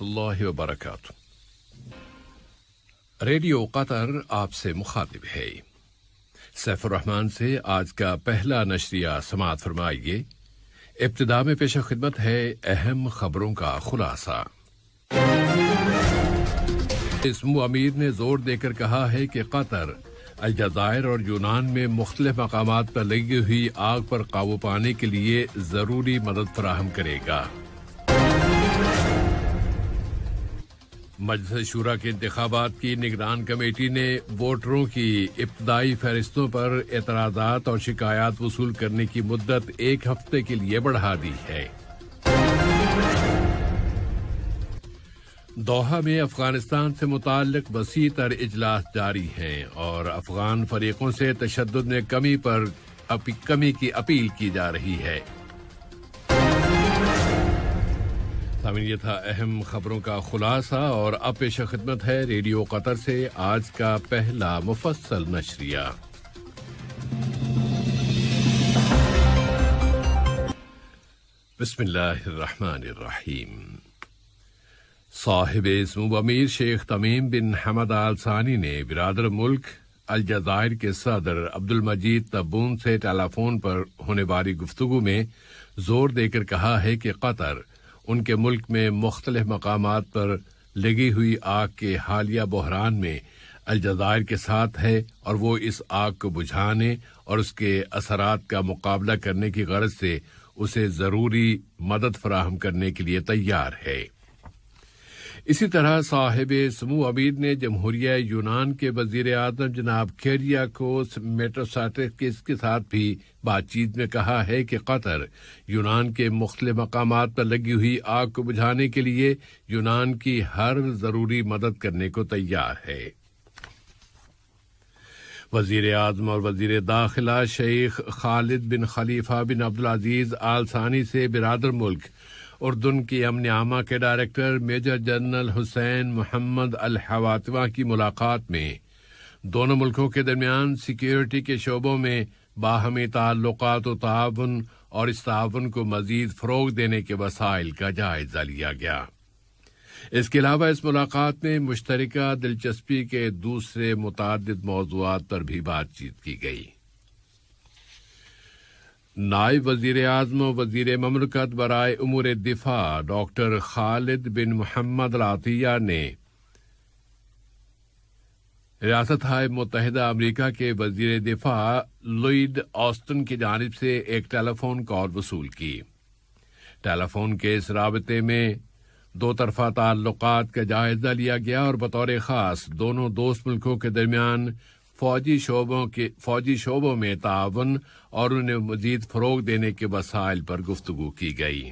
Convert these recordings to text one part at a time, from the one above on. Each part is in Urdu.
اللہ وبرکاتہ۔ ریڈیو قطر آپ سے مخاطب ہے۔ سیف الرحمان سے آج کا پہلا نشریہ سماعت فرمائیے۔ ابتدا میں پیش خدمت ہے اہم خبروں کا خلاصہ۔ اسمو امیر نے زور دے کر کہا ہے کہ قطر الجزائر اور یونان میں مختلف مقامات پر لگی ہوئی آگ پر قابو پانے کے لیے ضروری مدد فراہم کرے گا۔ مجلس شورا کے انتخابات کی نگران کمیٹی نے ووٹروں کی ابتدائی فہرستوں پر اعتراضات اور شکایات وصول کرنے کی مدت 1 ہفتے کے لیے بڑھا دی ہے۔ دوحہ میں افغانستان سے متعلق وسیع تر اجلاس جاری ہیں اور افغان فریقوں سے تشدد میں کمی کی اپیل کی جا رہی ہے۔ سامعین، یہ تھا اہم خبروں کا خلاصہ اور اب پیش خدمت ہے ریڈیو قطر سے آج کا پہلا مفصل نشریہ۔ بسم اللہ الرحمن الرحیم۔ صاحب اسمو امیر شیخ تمیم بن حمد آل ثانی نے برادر ملک الجزائر کے صدر عبدالمجید تبون سے ٹیلی فون پر ہونے والی گفتگو میں زور دے کر کہا ہے کہ قطر ان کے ملک میں مختلف مقامات پر لگی ہوئی آگ کے حالیہ بحران میں الجزائر کے ساتھ ہے اور وہ اس آگ کو بجھانے اور اس کے اثرات کا مقابلہ کرنے کی غرض سے اسے ضروری مدد فراہم کرنے کے لیے تیار ہے۔ اسی طرح صاحب سمو امیر نے جمہوریہ یونان کے وزیر اعظم جناب کیریاکوس میٹروساٹس کے ساتھ بھی بات چیت میں کہا ہے کہ قطر یونان کے مختلف مقامات پر لگی ہوئی آگ کو بجھانے کے لیے یونان کی ہر ضروری مدد کرنے کو تیار ہے۔ وزیر اعظم اور وزیر داخلہ شیخ خالد بن خلیفہ بن عبدالعزیز آل ثانی سے برادر ملک اردن کی امن عامہ کے ڈائریکٹر میجر جنرل حسین محمد الحواتوہ کی ملاقات میں دونوں ملکوں کے درمیان سیکیورٹی کے شعبوں میں باہمی تعلقات و تعاون اور اس تعاون کو مزید فروغ دینے کے وسائل کا جائزہ لیا گیا۔ اس کے علاوہ اس ملاقات میں مشترکہ دلچسپی کے دوسرے متعدد موضوعات پر بھی بات چیت کی گئی۔ نائب وزیر اعظم و وزیر مملکت برائے امور دفاع ڈاکٹر خالد بن محمد العطیہ نے ریاستہائے متحدہ امریکہ کے وزیر دفاع لوئڈ آسٹن کی جانب سے ایک ٹیلی فون کال وصول کی۔ ٹیلی فون کے اس رابطے میں دو طرفہ تعلقات کا جائزہ لیا گیا اور بطور خاص دونوں دوست ملکوں کے درمیان فوجی شعبوں میں تعاون اور انہیں مزید فروغ دینے کے وسائل پر گفتگو کی گئی۔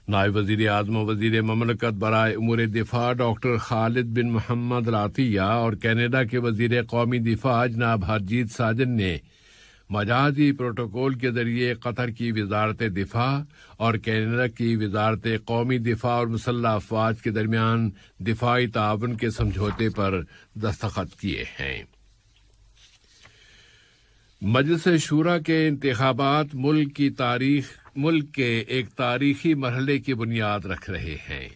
نائب وزیر اعظم و وزیر مملکت برائے امور دفاع ڈاکٹر خالد بن محمد العطیہ اور کینیڈا کے وزیر قومی دفاع جناب ہرجیت ساجن نے مجازی پروٹوکول کے ذریعے قطر کی وزارت دفاع اور کینیڈا کی وزارت قومی دفاع اور مسلح افواج کے درمیان دفاعی تعاون کے سمجھوتے پر دستخط کیے ہیں۔ مجلس شورا کے انتخابات ملک کے ایک تاریخی مرحلے کی بنیاد رکھ رہے ہیں۔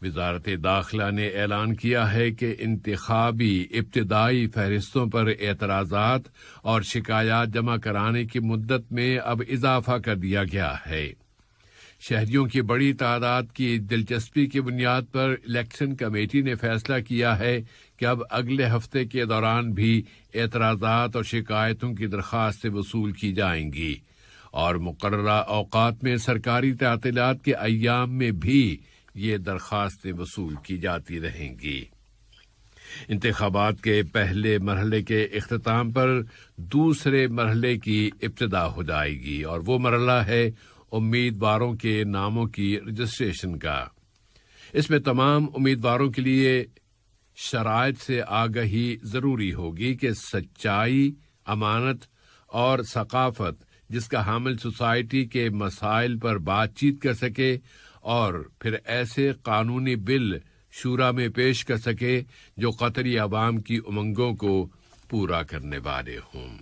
وزارت داخلہ نے اعلان کیا ہے کہ انتخابی ابتدائی فہرستوں پر اعتراضات اور شکایات جمع کرانے کی مدت میں اب اضافہ کر دیا گیا ہے۔ شہریوں کی بڑی تعداد کی دلچسپی کی بنیاد پر الیکشن کمیٹی نے فیصلہ کیا ہے کہ اب اگلے ہفتے کے دوران بھی اعتراضات اور شکایتوں کی درخواستیں وصول کی جائیں گی اور مقررہ اوقات میں سرکاری تعطیلات کے ایام میں بھی یہ درخواستیں وصول کی جاتی رہیں گی۔ انتخابات کے پہلے مرحلے کے اختتام پر دوسرے مرحلے کی ابتدا ہو جائے گی اور وہ مرحلہ ہے امیدواروں کے ناموں کی رجسٹریشن کا۔ اس میں تمام امیدواروں کے لیے شرائط سے آگہی ضروری ہوگی کہ سچائی، امانت اور ثقافت جس کا حامل سوسائٹی کے مسائل پر بات چیت کر سکے اور پھر ایسے قانونی بل شورا میں پیش کر سکے جو قطری عوام کی امنگوں کو پورا کرنے والے ہوں۔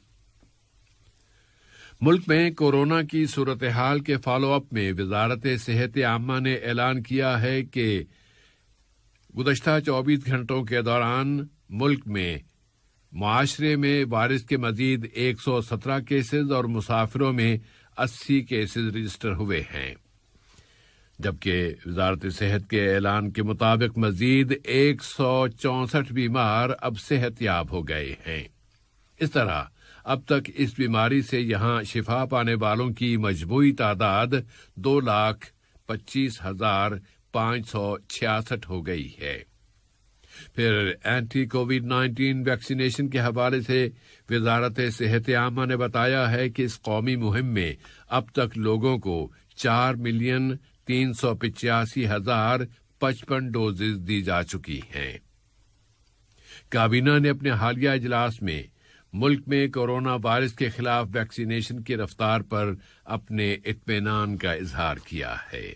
ملک میں کورونا کی صورتحال کے فالو اپ میں وزارت صحت عامہ نے اعلان کیا ہے کہ گزشتہ 24 گھنٹوں کے دوران ملک میں معاشرے میں وائرس کے مزید 117 کیسز اور مسافروں میں 80 کیسز رجسٹر ہوئے ہیں، جبکہ وزارت صحت کے اعلان کے مطابق مزید 164 بیمار اب صحت یاب ہو گئے ہیں۔ اس طرح اب تک اس بیماری سے یہاں شفا پانے والوں کی مجموعی تعداد 2,25,566 ہو گئی ہے۔ پھر اینٹی کووڈ 19 ویکسینیشن کے حوالے سے وزارت صحت عامہ نے بتایا ہے کہ اس قومی مہم میں اب تک لوگوں کو 4,385,055 ڈوزز دی جا چکی ہیں۔ کابینہ نے اپنے حالیہ اجلاس میں ملک میں کورونا وائرس کے خلاف ویکسینیشن کی رفتار پر اپنے اطمینان کا اظہار کیا ہے۔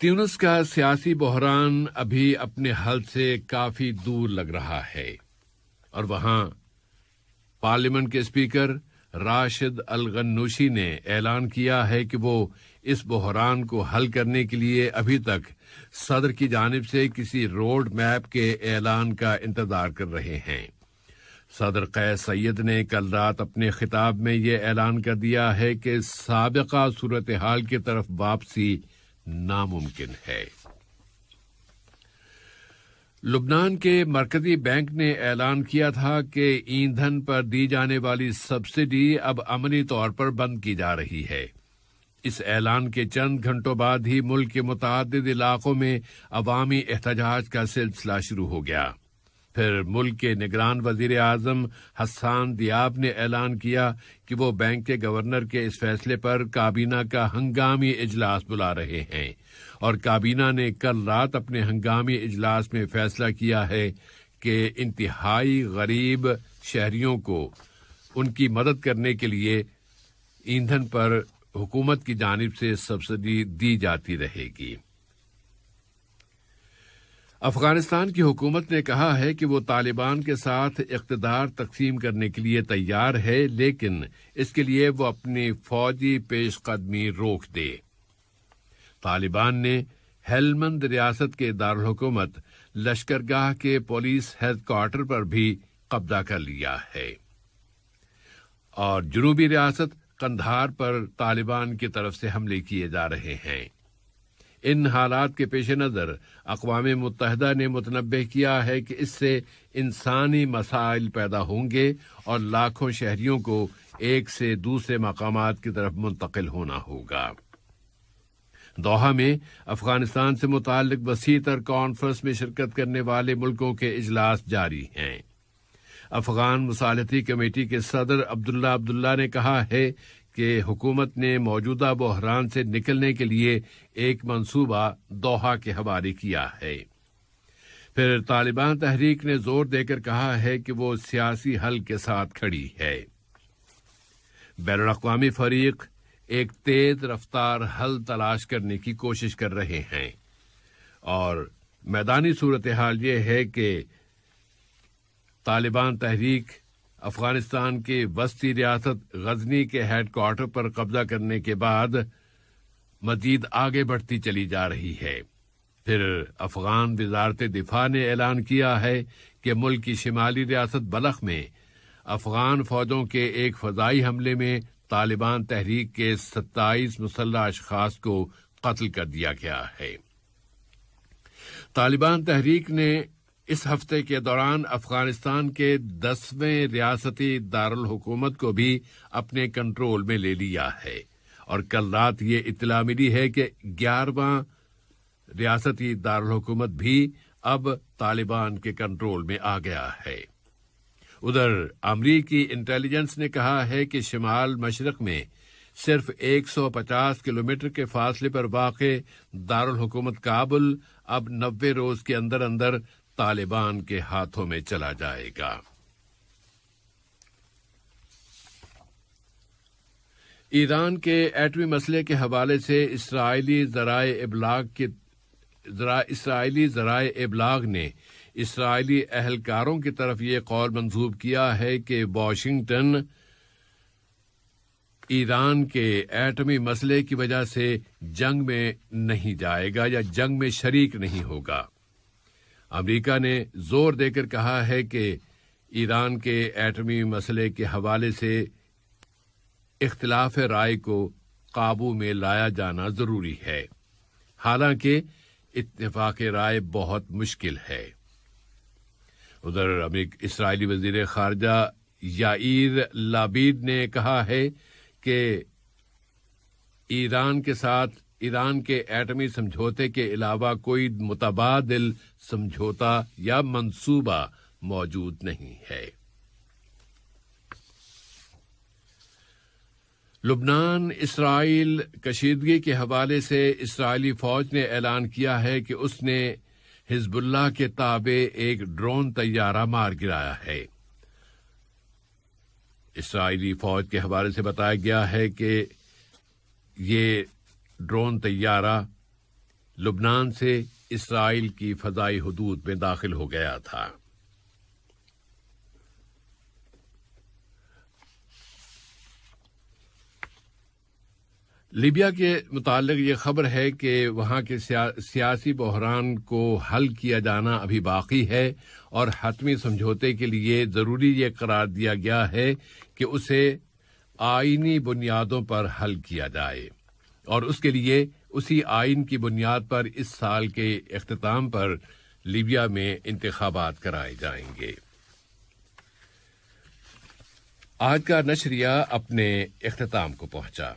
تیونس کا سیاسی بحران ابھی اپنے حل سے کافی دور لگ رہا ہے اور وہاں پارلیمنٹ کے اسپیکر راشد الغنوشی نے اعلان کیا ہے کہ وہ اس بحران کو حل کرنے کے لیے ابھی تک صدر کی جانب سے کسی روڈ میپ کے اعلان کا انتظار کر رہے ہیں۔ صدر قیس سعید نے کل رات اپنے خطاب میں یہ اعلان کر دیا ہے کہ سابقہ صورتحال کی طرف واپسی ناممکن ہے۔ لبنان کے مرکزی بینک نے اعلان کیا تھا کہ ایندھن پر دی جانے والی سبسڈی اب عملی طور پر بند کی جا رہی ہے۔ اس اعلان کے چند گھنٹوں بعد ہی ملک کے متعدد علاقوں میں عوامی احتجاج کا سلسلہ شروع ہو گیا۔ پھر ملک کے نگران وزیر اعظم حسان دیاب نے اعلان کیا کہ وہ بینک کے گورنر کے اس فیصلے پر کابینہ کا ہنگامی اجلاس بلا رہے ہیں، اور کابینہ نے کل رات اپنے ہنگامی اجلاس میں فیصلہ کیا ہے کہ انتہائی غریب شہریوں کو ان کی مدد کرنے کے لیے ایندھن پر حکومت کی جانب سے سبسڈی دی جاتی رہے گی۔ افغانستان کی حکومت نے کہا ہے کہ وہ طالبان کے ساتھ اقتدار تقسیم کرنے کے لیے تیار ہے، لیکن اس کے لیے وہ اپنی فوجی پیش قدمی روک دے۔ طالبان نے ہیلمند ریاست کے دارالحکومت لشکرگاہ کے پولیس ہیڈ کوارٹر پر بھی قبضہ کر لیا ہے، اور جنوبی ریاست قندھار پر طالبان کی طرف سے حملے کیے جا رہے ہیں۔ ان حالات کے پیش نظر اقوام متحدہ نے متنبہ کیا ہے کہ اس سے انسانی مسائل پیدا ہوں گے اور لاکھوں شہریوں کو ایک سے دوسرے مقامات کی طرف منتقل ہونا ہوگا۔ دوحہ میں افغانستان سے متعلق وسیع تر کانفرنس میں شرکت کرنے والے ملکوں کے اجلاس جاری ہیں۔ افغان مصالحتی کمیٹی کے صدر عبداللہ نے کہا ہے کہ حکومت نے موجودہ بحران سے نکلنے کے لیے ایک منصوبہ دوحہ کے حوالے کیا ہے۔ پھر طالبان تحریک نے زور دے کر کہا ہے کہ وہ سیاسی حل کے ساتھ کھڑی ہے۔ بین الاقوامی فریق ایک تیز رفتار حل تلاش کرنے کی کوشش کر رہے ہیں، اور میدانی صورتحال یہ ہے کہ طالبان تحریک افغانستان کی وسطی ریاست غزنی کے ہیڈ کوارٹر پر قبضہ کرنے کے بعد مزید آگے بڑھتی چلی جا رہی ہے۔ پھر افغان وزارت دفاع نے اعلان کیا ہے کہ ملک کی شمالی ریاست بلخ میں افغان فوجوں کے ایک فضائی حملے میں طالبان تحریک کے 27 مسلح اشخاص کو قتل کر دیا گیا ہے۔ طالبان تحریک نے اس ہفتے کے دوران افغانستان کے 10ویں ریاستی دارالحکومت کو بھی اپنے کنٹرول میں لے لیا ہے، اور کل رات یہ اطلاع ملی ہے کہ 11واں ریاستی دارالحکومت بھی اب طالبان کے کنٹرول میں آ گیا ہے۔ ادھر امریکی انٹیلیجنس نے کہا ہے کہ شمال مشرق میں صرف 150 کلومیٹر کے فاصلے پر واقع دارالحکومت کابل اب 90 روز کے اندر اندر طالبان کے ہاتھوں میں چلا جائے گا۔ ایران کے ایٹمی مسئلے کے حوالے سے اسرائیلی ذرائع ابلاغ کی اسرائیلی ذرائع ابلاغ نے اسرائیلی اہلکاروں کی طرف یہ قول منسوب کیا ہے کہ واشنگٹن ایران کے ایٹمی مسئلے کی وجہ سے جنگ میں نہیں جائے گا یا جنگ میں شریک نہیں ہوگا۔ امریکہ نے زور دے کر کہا ہے کہ ایران کے ایٹمی مسئلے کے حوالے سے اختلاف رائے کو قابو میں لایا جانا ضروری ہے، حالانکہ اتفاق رائے بہت مشکل ہے۔ ادھر اسرائیلی وزیر خارجہ یائیر لابید نے کہا ہے کہ ایران کے ساتھ ایران کے ایٹمی سمجھوتے کے علاوہ کوئی متبادل سمجھوتا یا منصوبہ موجود نہیں ہے۔ لبنان اسرائیل کشیدگی کے حوالے سے اسرائیلی فوج نے اعلان کیا ہے کہ اس نے حزب اللہ کے تابع ایک ڈرون طیارہ مار گرایا ہے۔ اسرائیلی فوج کے حوالے سے بتایا گیا ہے کہ یہ ڈرون طیارہ لبنان سے اسرائیل کی فضائی حدود میں داخل ہو گیا تھا۔ لیبیا کے متعلق یہ خبر ہے کہ وہاں کے سیاسی بحران کو حل کیا جانا ابھی باقی ہے اور حتمی سمجھوتے کے لیے ضروری یہ قرار دیا گیا ہے کہ اسے آئینی بنیادوں پر حل کیا جائے اور اس کے لیے اسی آئین کی بنیاد پر اس سال کے اختتام پر لیبیا میں انتخابات کرائے جائیں گے۔ آج کا نشریہ اپنے اختتام کو پہنچا۔